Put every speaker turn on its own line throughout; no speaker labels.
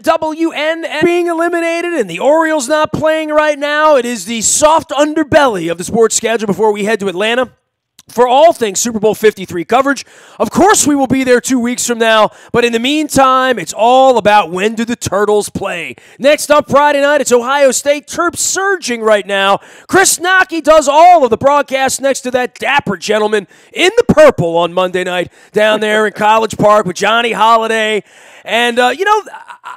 WN being eliminated and the Orioles not playing right now. It is the soft underbelly of the sports schedule before we head to Atlanta for all things Super Bowl 53 coverage. Of course, we will be there 2 weeks from now, but in the meantime, it's all about when do the Turtles play. Next up Friday night, it's Ohio State. Terps surging right now. Chris Knoche does all of the broadcasts next to that dapper gentleman in the purple on Monday night down there in College Park with Johnny Holiday. And,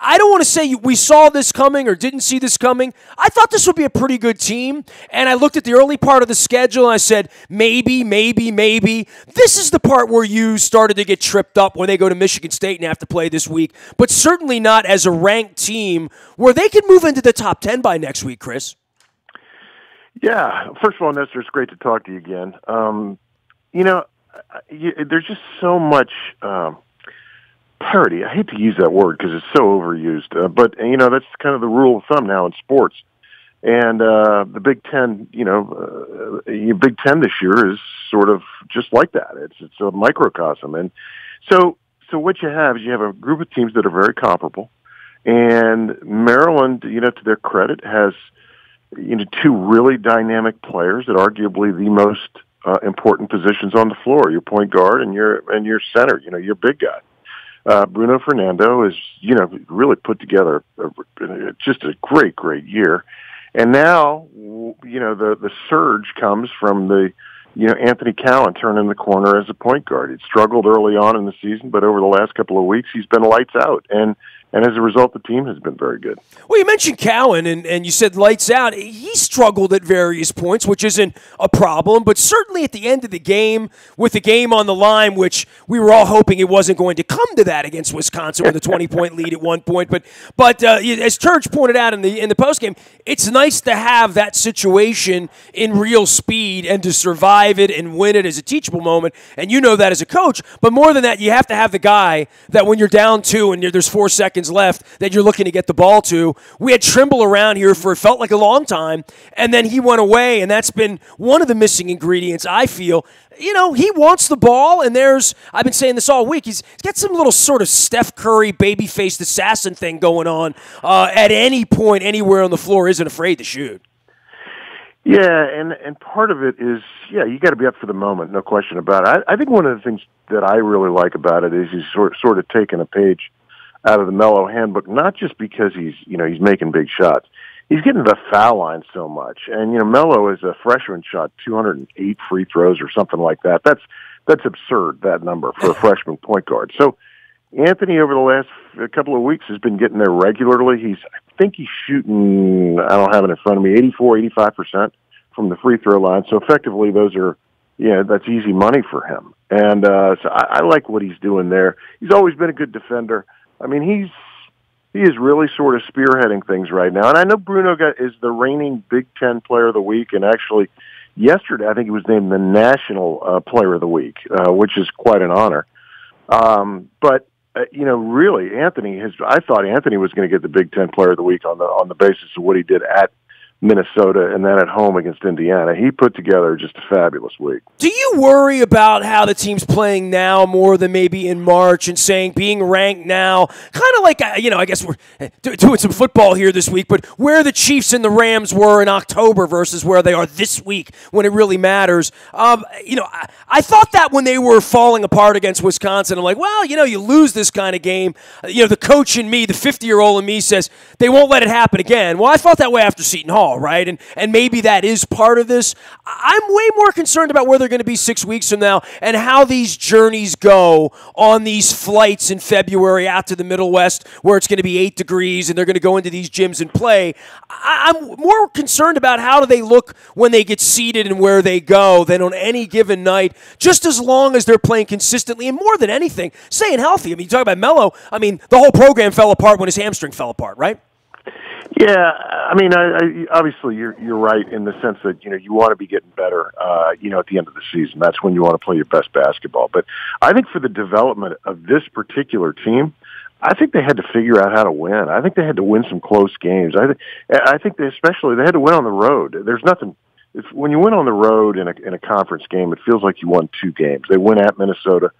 I don't want to say we saw this coming or didn't see this coming. I thought this would be a pretty good team, and I looked at the early part of the schedule, and I said, maybe. This is the part where you started to get tripped up when they go to Michigan State and have to play this week, but certainly not as a ranked team where they could move into the top 10 by next week, Chris.
Yeah. First of all, Nestor, it's great to talk to you again. There's just so much parity. I hate to use that word because it's so overused, but that's kind of the rule of thumb now in sports. And the Big Ten, Big Ten this year is sort of just like that. It's a microcosm, and so what you have is you have a group of teams that are very comparable. And Maryland, to their credit, has two really dynamic players at arguably the most important positions on the floor: your point guard and your center. Your big guy. Bruno Fernando is, really put together just a great year. And now, the surge comes from Anthony Cowan turning the corner as a point guard. He struggled early on in the season, but over the last couple of weeks, he's been lights out. And as a result, the team has been very good.
Well, you mentioned Cowan, and you said lights out. He struggled at various points, which isn't a problem, but certainly at the end of the game, with the game on the line, which we were all hoping it wasn't going to come to that against Wisconsin with a 20-point lead at one point. But as Church pointed out in the postgame, it's nice to have that situation in real speed and to survive it and win it as a teachable moment, and you know that as a coach. But more than that, you have to have the guy that when you're down 2 and there's 4 seconds left that you're looking to get the ball to. We had Trimble around here for it felt like a long time, and then he went away, and that's been one of the missing ingredients, I feel. He wants the ball, and I've been saying this all week, he's got some little sort of Steph Curry baby-faced assassin thing going on at any point, anywhere on the floor, isn't afraid to shoot.
Yeah, and part of it is, you got to be up for the moment, no question about it. I think one of the things that I really like about it is he's sort of taking a page out of the Melo handbook, not just because he's making big shots. He's getting to the foul line so much. And, Melo as a freshman shot 208 free throws or something like that. That's absurd, that number, for a freshman point guard. So Anthony, over the last couple of weeks, has been getting there regularly. I think he's shooting, I don't have it in front of me, 85% from the free throw line. So effectively, those are, that's easy money for him. And so I like what he's doing there. He's always been a good defender. I mean, he is really sort of spearheading things right now. And I know Bruno is the reigning Big Ten Player of the Week, and actually yesterday I think he was named the National Player of the Week, which is quite an honor. But really, I thought Anthony was going to get the Big Ten Player of the Week on the basis of what he did at Minnesota and then at home against Indiana. He put together just a fabulous week.
Do you worry about how the team's playing now more than maybe in March and saying being ranked now, kind of like, I guess we're doing some football here this week, but where the Chiefs and the Rams were in October versus where they are this week when it really matters? I thought that when they were falling apart against Wisconsin, I'm like, well, you lose this kind of game. The coach in me, the 50-year-old in me says they won't let it happen again. Well, I felt that way after Seton Hall. Right? And maybe that is part of this. I'm way more concerned about where they're going to be 6 weeks from now and how these journeys go on these flights in February out to the Middle West where it's going to be 8 degrees and they're going to go into these gyms and play. I'm more concerned about how do they look when they get seated and where they go than on any given night, just as long as they're playing consistently and more than anything, staying healthy. I mean, you talk about Melo. I mean, the whole program fell apart when his hamstring fell apart, right?
Yeah, I mean, I obviously you're right in the sense that you want to be getting better. At the end of the season, that's when you want to play your best basketball. But I think for the development of this particular team, I think they had to figure out how to win. I think they had to win some close games. I think they had to win on the road. There's nothing. When you win on the road in a conference game, it feels like you won 2 games. They win at Minnesota,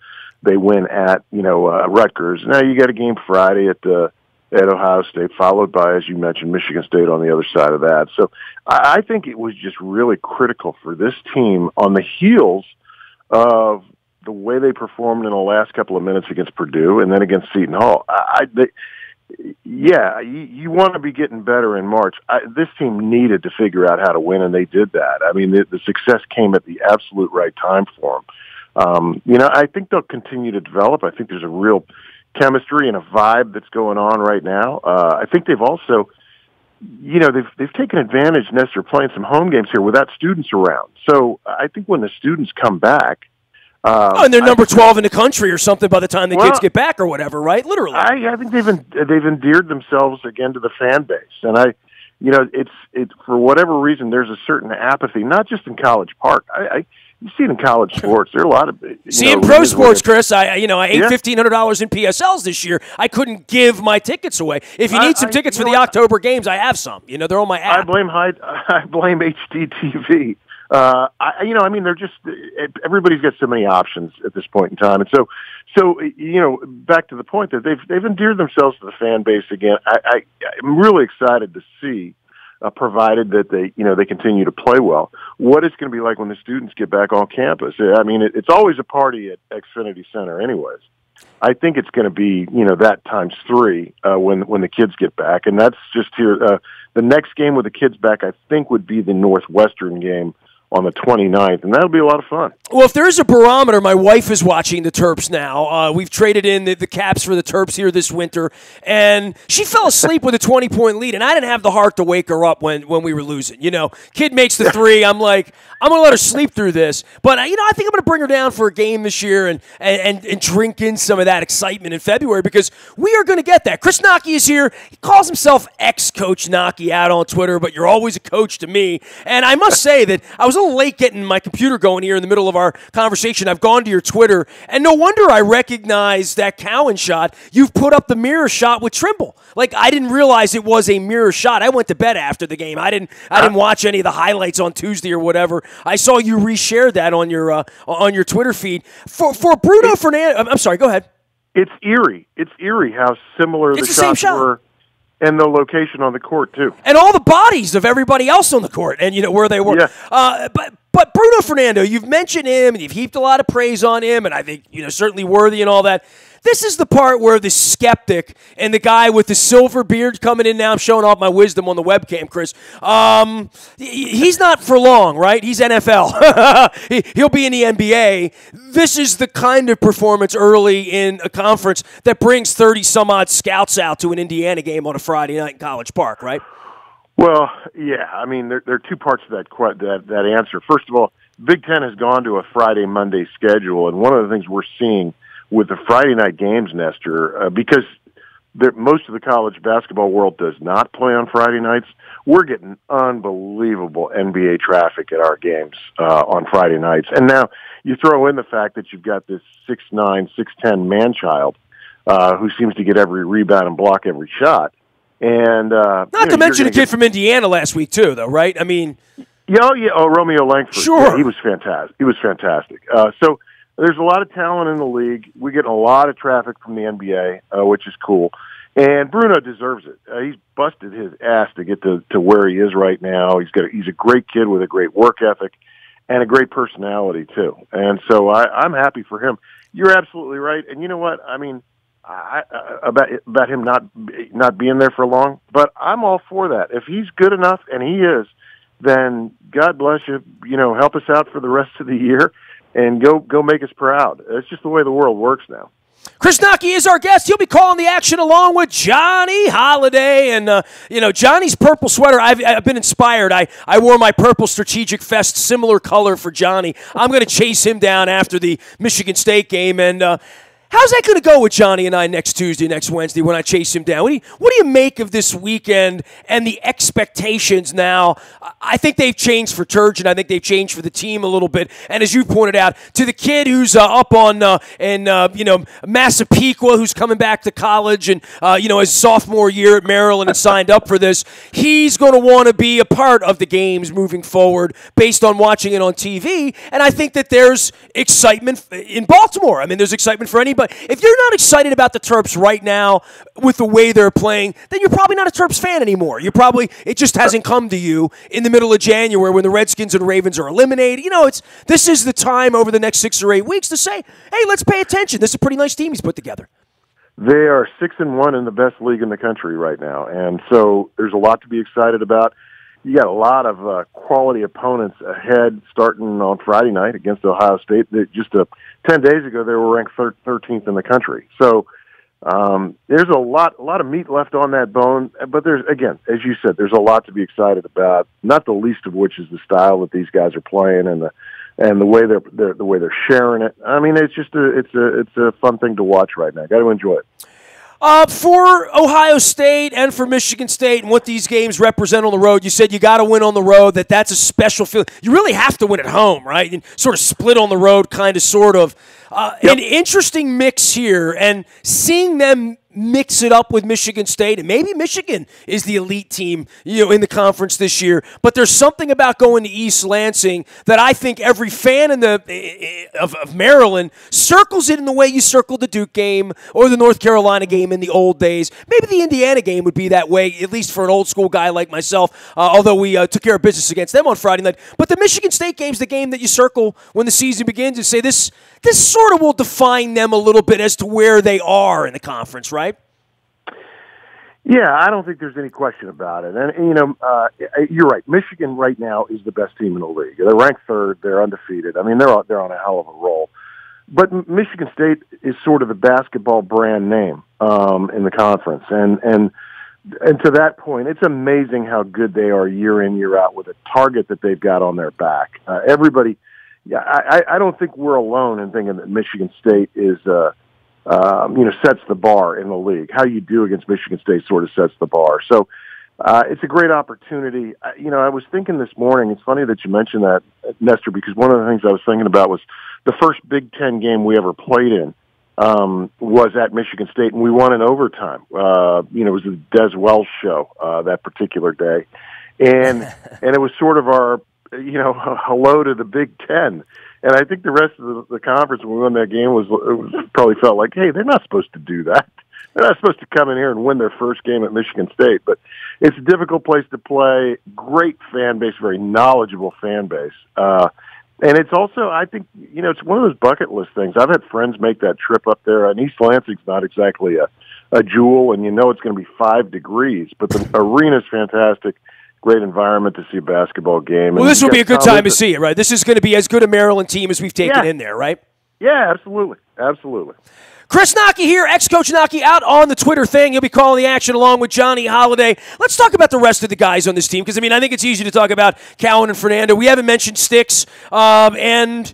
they win at Rutgers. Now you got a game Friday at at Ohio State, followed by, as you mentioned, Michigan State on the other side of that. So I think it was just really critical for this team on the heels of the way they performed in the last couple of minutes against Purdue and then against Seton Hall. You want to be getting better in March. This team needed to figure out how to win, and they did that. I mean, the success came at the absolute right time for them. I think they'll continue to develop. I think there's a real chemistry and a vibe that's going on right now. I think they've also, they've taken advantage, Nestor, playing some home games here without students around. So I think when the students come back,
and they're number 12 in the country or something by the time the kids get back or whatever, right? Literally.
I think they've endeared themselves again to the fan base, and it's for whatever reason there's a certain apathy, not just in College Park. You see it in college sports. There are a lot of
in pro sports, Chris. I ate $1,500 in PSLs this year. I couldn't give my tickets away. If you need some tickets for the October games, I have some. They're on my app.
I blame HDTV. They're just everybody's got so many options at this point in time, and so back to the point that they've endeared themselves to the fan base again. I'm really excited to see. Provided that they continue to play well, what it's going to be like when the students get back on campus. I mean, it's always a party at Xfinity Center anyways. I think it's going to be, that times 3 when the kids get back. And that's just here. The next game with the kids back, I think, would be the Northwestern game on the 29th, and that'll be a lot of fun.
Well, if there's a barometer, my wife is watching the Terps now. We've traded in the caps for the Terps here this winter, and she fell asleep with a 20-point lead, and I didn't have the heart to wake her up when we were losing. Kid makes the 3. I'm like, I'm going to let her sleep through this. But, I think I'm going to bring her down for a game this year and drink in some of that excitement in February because we are going to get that. Chris Knoche is here. He calls himself ex-Coach Knoche out on Twitter, but you're always a coach to me. And I must say that I was a little late getting my computer going here in the middle of our conversation. I've gone to your Twitter, and no wonder I recognize that Cowan shot. You've put up the mirror shot with Trimble. Like, I didn't realize it was a mirror shot. I went to bed after the game. I didn't watch any of the highlights on Tuesday or whatever. I saw you reshare that on your Twitter feed. For Bruno Fernando, I'm sorry, go ahead.
It's eerie. It's eerie how similar the shots were. And the location on the court, too.
And all the bodies of everybody else on the court and, where they were.
Yeah.
But Bruno Fernando, you've mentioned him, and you've heaped a lot of praise on him, and I think, certainly worthy and all that. This is the part where the skeptic and the guy with the silver beard coming in now, I'm showing off my wisdom on the webcam, Chris. He's not for long, right? He's NFL. He'll be in the NBA. This is the kind of performance early in a conference that brings 30-some-odd scouts out to an Indiana game on a Friday night in College Park, right?
Well, yeah. I mean, there are two parts to that answer. First of all, Big Ten has gone to a Friday-Monday schedule, and one of the things we're seeing with the Friday night games, Nestor, because most of the college basketball world does not play on Friday nights, we're getting unbelievable NBA traffic at our games on Friday nights. And now you throw in the fact that you've got this 6'9", 6'10" man-child who seems to get every rebound and block every shot. And
not to mention a kid from Indiana last week, too, though, right? I mean...
Romeo Langford.
Sure.
Yeah, he was fantastic. So there's a lot of talent in the league. We're getting a lot of traffic from the NBA, which is cool. And Bruno deserves it. He's busted his ass to get to where he is right now. He's a great kid with a great work ethic and a great personality, too. And so I'm happy for him. You're absolutely right. And you know what? I mean, about him not being there for long, but I'm all for that. If he's good enough, and he is, then God bless you. Help us out for the rest of the year, and go make us proud. It's just the way the world works now.
Chris Knoche is our guest. He'll be calling the action along with Johnny Holiday. And, Johnny's purple sweater, I've been inspired. I wore my purple Strategic Fest similar color for Johnny. I'm going to chase him down after the Michigan State game. And how's that going to go with Johnny and I next Tuesday, next Wednesday when I chase him down? What do you make of this weekend and the expectations now? I think they've changed for Turgeon. I think they've changed for the team a little bit. And as you pointed out, to the kid who's up on Massapequa, who's coming back to college and his sophomore year at Maryland and signed up for this, he's going to want to be a part of the games moving forward based on watching it on TV. And I think that there's excitement in Baltimore. I mean, there's excitement for anybody But if you're not excited about the Terps right now with the way they're playing, then you're probably not a Terps fan anymore. It just hasn't come to you in the middle of January when the Redskins and Ravens are eliminated. This is the time over the next 6 or 8 weeks to say, hey, let's pay attention. This is a pretty nice team he's put together.
They are 6-1 in the best league in the country right now, and so there's a lot to be excited about. You got a lot of quality opponents ahead, starting on Friday night against Ohio State. Just 10 days ago, they were ranked 13th in the country. So there's a lot of meat left on that bone. But there's, again, as you said, there's a lot to be excited about. Not the least of which is the style that these guys are playing and the way they're sharing it. I mean, it's just it's a fun thing to watch right now. Got to enjoy it.
For Ohio State and for Michigan State and what these games represent on the road, you said you got to win on the road, that's a special feeling. You really have to win at home, right? And sort of split on the road, kind of, sort of. An interesting mix here, and seeing them mix it up with Michigan State, and maybe Michigan is the elite team, in the conference this year. But there's something about going to East Lansing that I think every fan of Maryland circles it in the way you circled the Duke game or the North Carolina game in the old days. Maybe the Indiana game would be that way, at least for an old school guy like myself. Although we took care of business against them on Friday night. But the Michigan State game's the game that you circle when the season begins and say this sort of will define them a little bit as to where they are in the conference, right?
Yeah, I don't think there's any question about it. And, you're right. Michigan right now is the best team in the league. They're ranked third. They're undefeated. I mean, they're on a hell of a roll. But Michigan State is sort of the basketball brand name in the conference. And to that point, it's amazing how good they are year in, year out with a target that they've got on their back. Everybody... Yeah, I don't think we're alone in thinking that Michigan State is, sets the bar in the league. How you do against Michigan State sort of sets the bar. So it's a great opportunity. I was thinking this morning, it's funny that you mentioned that, Nestor, because one of the things I was thinking about was the first Big Ten game we ever played in was at Michigan State, and we won in overtime. It was the Des Wells show that particular day. And it was sort of our hello to the Big Ten. And I think the rest of the conference when we won that game was probably felt like, hey, they're not supposed to do that. They're not supposed to come in here and win their first game at Michigan State. But it's a difficult place to play, great fan base, very knowledgeable fan base. And it's also, I think, it's one of those bucket list things. I've had friends make that trip up there, and East Lansing's not exactly a jewel, and it's going to be 5 degrees. But the arena's fantastic. Great environment to see a basketball game.
Well, this will be a good time to see it, right? This is going to be as good a Maryland team as we've taken in there, right?
Yeah, absolutely. Absolutely.
Chris Knoche here, ex-Coach Knoche, out on the Twitter thing. He'll be calling the action along with Johnny Holiday. Let's talk about the rest of the guys on this team, because, I think it's easy to talk about Cowan and Fernando. We haven't mentioned Sticks, and,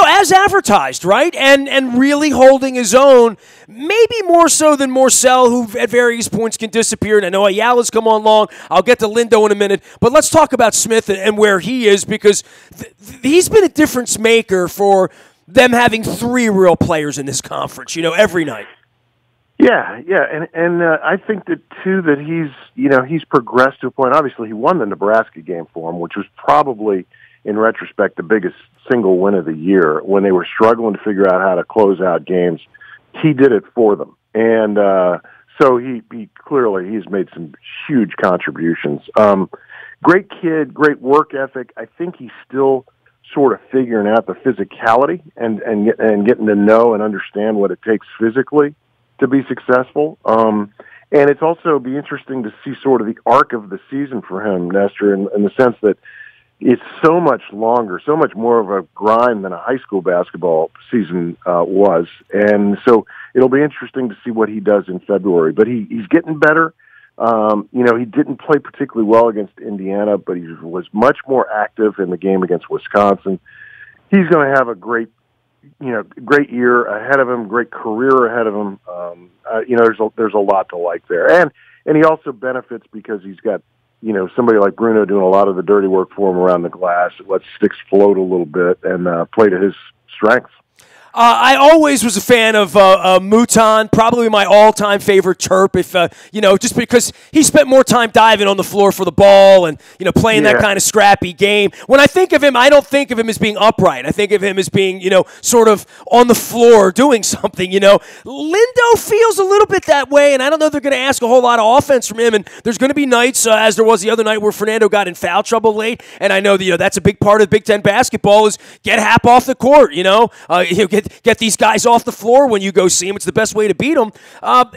as advertised, right? And really holding his own, maybe more so than Morcell, who at various points can disappear. And I know Ayala's come on long. I'll get to Lindo in a minute. But let's talk about Smith and where he is, because he's been a difference maker for them having 3 real players in this conference, every night.
Yeah, and I think that too that he's progressed to a point. Obviously, he won the Nebraska game for him, which was probably, in retrospect, the biggest single win of the year when they were struggling to figure out how to close out games. He did it for them, and so he clearly he's made some huge contributions. Great kid, great work ethic. I think he's still sort of figuring out the physicality and getting to know and understand what it takes physically to be successful. And it's also be interesting to see sort of the arc of the season for him, Nestor, in the sense that it's so much longer, so much more of a grind than a high school basketball season was. And so it'll be interesting to see what he does in February. But he's getting better. He didn't play particularly well against Indiana, but he was much more active in the game against Wisconsin. He's going to have a great year ahead of him, great career ahead of him. There's a lot to like there. And he also benefits because he's got, somebody like Bruno doing a lot of the dirty work for him around the glass. It lets Sticks float a little bit and play to his strengths.
I always was a fan of Mouton, probably my all-time favorite Terp. If just because he spent more time diving on the floor for the ball and playing that kind of scrappy game. When I think of him, I don't think of him as being upright. I think of him as being sort of on the floor doing something. Lindo feels a little bit that way, and I don't know if they're going to ask a whole lot of offense from him. And there's going to be nights, as there was the other night, where Fernando got in foul trouble late. And I know that that's a big part of Big Ten basketball is get Hap off the court. Get these guys off the floor when you go see them. It's the best way to beat them.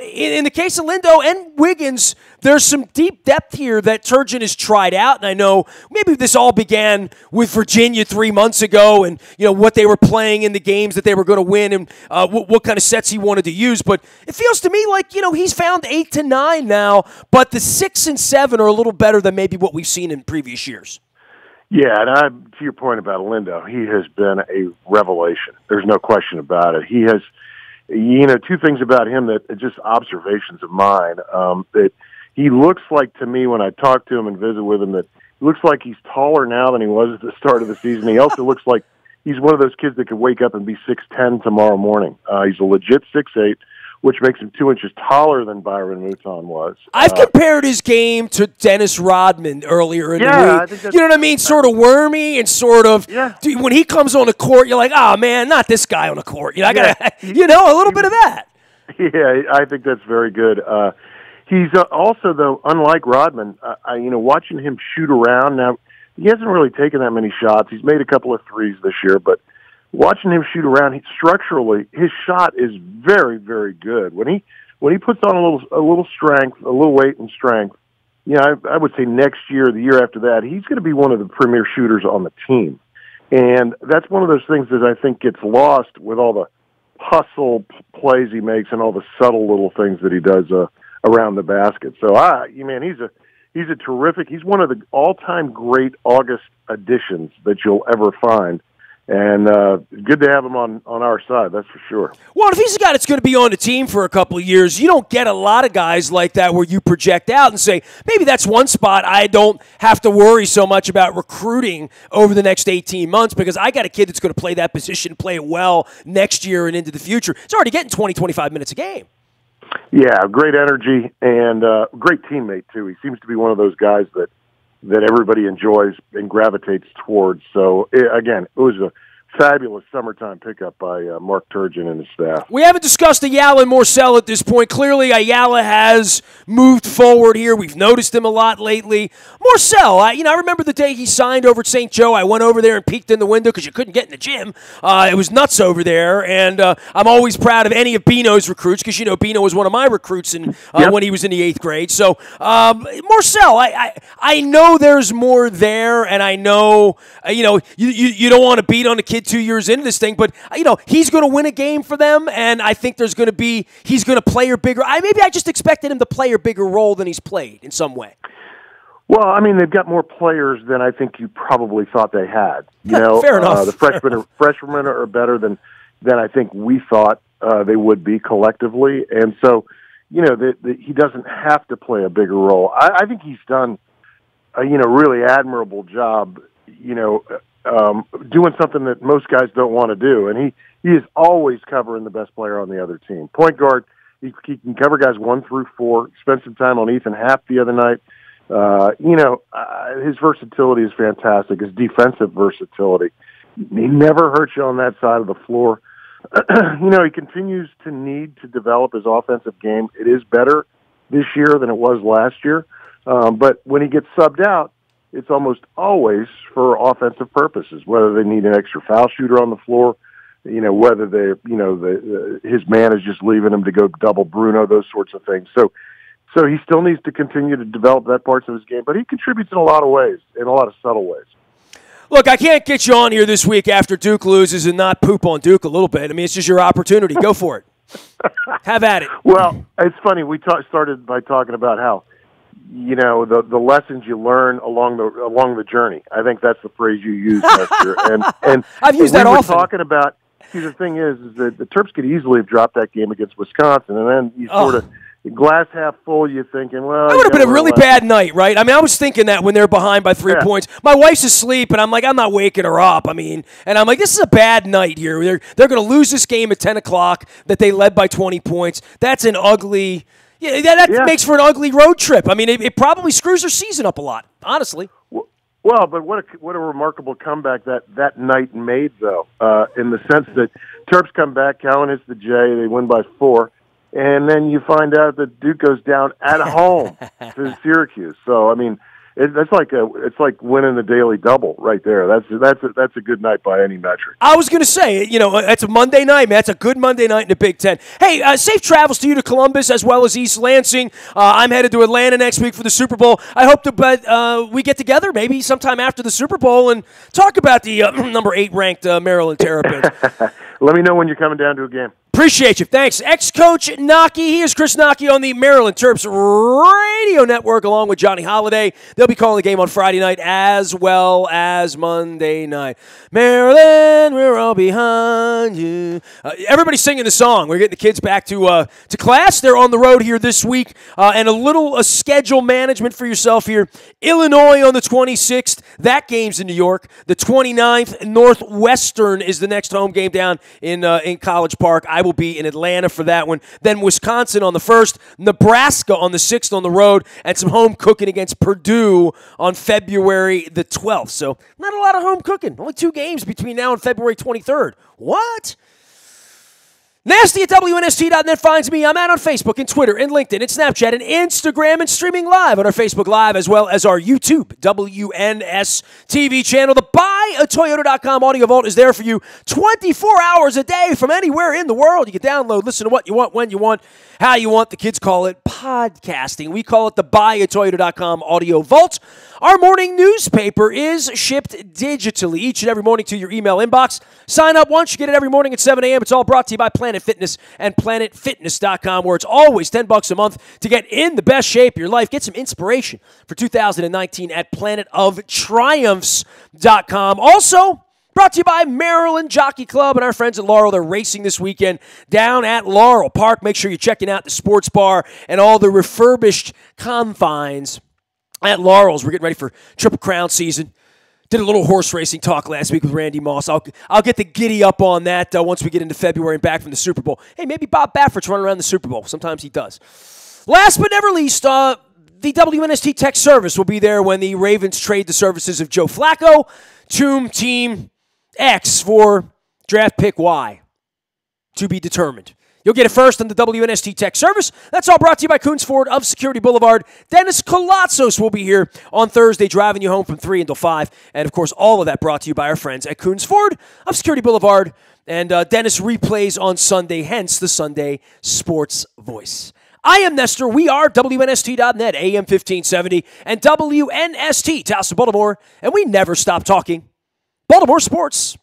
In the case of Lindo and Wiggins, there's some deep depth here that Turgeon has tried out. And I know maybe this all began with Virginia 3 months ago and, what they were playing in the games that they were going to win and what kind of sets he wanted to use. But it feels to me like, he's found 8 to 9 now, but the 6 and 7 are a little better than maybe what we've seen in previous years.
Yeah, and to your point about Lindo, he has been a revelation. There's no question about it. He has, two things about him that are just observations of mine. That he looks like to me when I talk to him and visit with him that he looks like he's taller now than he was at the start of the season. He also looks like he's one of those kids that could wake up and be 6'10" tomorrow morning. He's a legit 6'8", which makes him 2 inches taller than Byron Mouton was.
I've compared his game to Dennis Rodman earlier in the week.
I think
you know what I mean? Sort of wormy and sort of, when he comes on the court, you're like, oh, man, not this guy on the court. I got a little bit of that.
Yeah, I think that's very good. He's also, though, unlike Rodman, watching him shoot around. Now, he hasn't really taken that many shots. He's made a couple of threes this year, but watching him shoot around, structurally, his shot is very, very good. When he puts on a little strength, a little weight and strength, I would say next year, the year after that, he's going to be one of the premier shooters on the team. And that's one of those things that I think gets lost with all the hustle plays he makes and all the subtle little things that he does around the basket. So, he's a terrific. He's one of the all-time great August additions that you'll ever find. And good to have him on our side, that's for sure.
Well, if he's a guy that's going to be on the team for a couple of years, you don't get a lot of guys like that where you project out and say, maybe that's one spot I don't have to worry so much about recruiting over the next 18 months because I got a kid that's going to play that position, play it well next year and into the future. It's already getting 20, 25 minutes a game.
Yeah, great energy and great teammate, too. He seems to be one of those guys that everybody enjoys and gravitates towards. So, it was a fabulous summertime pickup by Mark Turgeon and his staff.
We haven't discussed Ayala and Morcell at this point. Clearly, Ayala has moved forward here. We've noticed him a lot lately. Morcell, I remember the day he signed over at St. Joe. I went over there and peeked in the window because you couldn't get in the gym. It was nuts over there, and I'm always proud of any of Bino's recruits because, Bino was one of my recruits when he was in the 8th grade. So, Morcell, I know there's more there, and I know, you don't want to beat on a kid 2 years into this thing, but he's going to win a game for them, and I think he's going to play a bigger. Maybe I just expected him to play a bigger role than he's played in some way.
Well, they've got more players than I think you probably thought they had.
Fair enough.
The freshmen are better than I think we thought they would be collectively, and so he doesn't have to play a bigger role. I think he's done a really admirable job. Doing something that most guys don't want to do. And he is always covering the best player on the other team. Point guard, he can cover guys 1 through 4. Spent some time on Ethan Happ the other night. His versatility is fantastic. His defensive versatility. He never hurts you on that side of the floor. He continues to need to develop his offensive game. It is better this year than it was last year. But when he gets subbed out, it's almost always for offensive purposes, whether they need an extra foul shooter on the floor, whether his man is just leaving him to go double Bruno, those sorts of things. So he still needs to continue to develop that parts of his game, but he contributes in a lot of ways, in a lot of subtle ways.
Look, I can't get you on here this week after Duke loses and not poop on Duke a little bit. It's just your opportunity. Go for it. Have at it.
Well, it's funny. We started by talking about how, the lessons you learn along the journey. I think that's the phrase you used, Nestor. And
I've used that often.
Talking about. See, the thing is that the Terps could easily have dropped that game against Wisconsin, and then you sort of glass half full, you're thinking, well,
that would have been a really bad night, right? I mean, I was thinking that when they're behind by 3 points. My wife's asleep, and I'm like, I'm not waking her up. I mean, and I'm like, this is a bad night here. They're going to lose this game at 10 o'clock that they led by 20 points. That's an ugly – that makes for an ugly road trip. I mean, it probably screws their season up a lot, honestly.
Well, but what a remarkable comeback that night made, though, in the sense that Terps come back, Cowan hits the J, they win by 4. And then you find out that Duke goes down at home to Syracuse. So I mean, it's like winning the daily double right there. That's a good night by any metric.
I was going to say, it's a Monday night, man. It's a good Monday night in the Big Ten. Hey, safe travels to you to Columbus as well as East Lansing. I'm headed to Atlanta next week for the Super Bowl. I hope we get together maybe sometime after the Super Bowl and talk about the number 8 ranked Maryland Terrapins.
Let me know when you're coming down to a game.
Appreciate you. Thanks. Ex-coach Knoche. He is Chris Knoche on the Maryland Terps Radio Network along with Johnny Holiday. They'll be calling the game on Friday night as well as Monday night. Maryland, we're all behind you. Everybody's singing the song. We're getting the kids back to class. They're on the road here this week. And a little schedule management for yourself here. Illinois on the 26th. That game's in New York. The 29th, Northwestern is the next home game down in College Park. I will be in Atlanta for that one. Then Wisconsin on the 1st, Nebraska on the 6th on the road, and some home cooking against Purdue on February the 12th. So not a lot of home cooking. Only 2 games between now and February 23rd. What? Nasty at WNST.net finds me. I'm out on Facebook and Twitter and LinkedIn and Snapchat and Instagram and streaming live on our Facebook Live as well as our YouTube WNS TV channel. The buyatoyota.com audio vault is there for you 24 hours a day from anywhere in the world. You can download, listen to what you want, when you want, how you want. The kids call it podcasting. We call it the buyatoyota.com audio vault. Our morning newspaper is shipped digitally each and every morning to your email inbox. Sign up once. You get it every morning at 7 a.m. It's all brought to you by Planet Fitness and PlanetFitness.com, where it's always $10 a month to get in the best shape of your life. Get some inspiration for 2019 at PlanetOfTriumphs.com. Also, brought to you by Maryland Jockey Club and our friends at Laurel. They're racing this weekend down at Laurel Park. Make sure you're checking out the sports bar and all the refurbished confines at Laurel's. We're getting ready for Triple Crown season. Did a little horse racing talk last week with Randy Moss. I'll get the giddy up on that once we get into February and back from the Super Bowl. Hey, maybe Bob Baffert's running around the Super Bowl. Sometimes he does. Last but never least, the WNST Tech Service will be there when the Ravens trade the services of Joe Flacco to Team X for draft pick Y. To be determined. You'll get it first on the WNST Tech Service. That's all brought to you by Coons Ford of Security Boulevard. Dennis Colatzos will be here on Thursday, driving you home from 3 until 5. And, of course, all of that brought to you by our friends at Coons Ford of Security Boulevard. And Dennis replays on Sunday, hence the Sunday Sports Voice. I am Nestor. We are WNST.net, AM 1570, and WNST, Towson, Baltimore. And we never stop talking Baltimore sports.